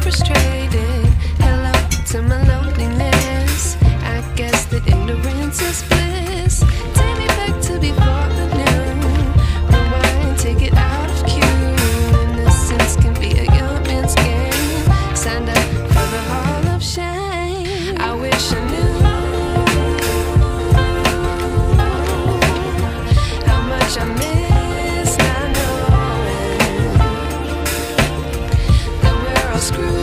frustrated. Hello to my loneliness. I guess that ignorance is bliss. Take me back to before I knew. Rewind, take it out of cue. Innocence can be a young man's game. Signed up for the hall of shame. I wish I knew how much I miss not knowing that we're all screwed.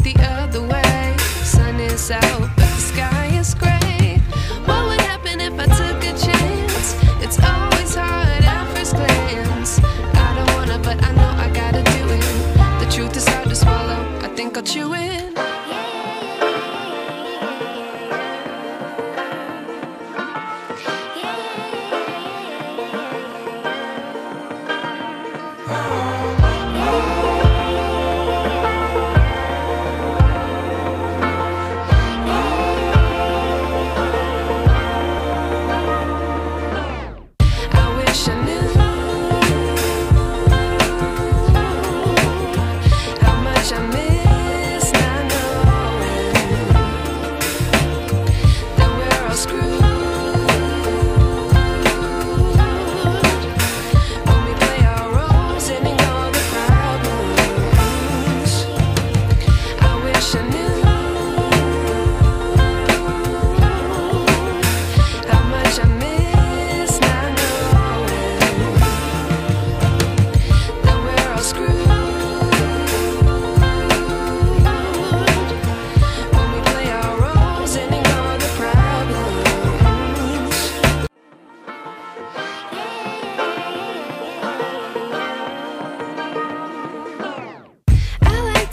The other way, sun is out, but the sky is gray. What would happen if I took a chance? It's always hard at first glance. I don't wanna, but I know I gotta do it. The truth is hard to swallow, I think I'll chew it.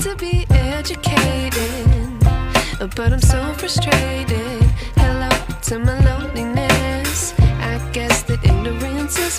To be educated, but I'm so frustrated. Hello to my loneliness. I guess that ignorance is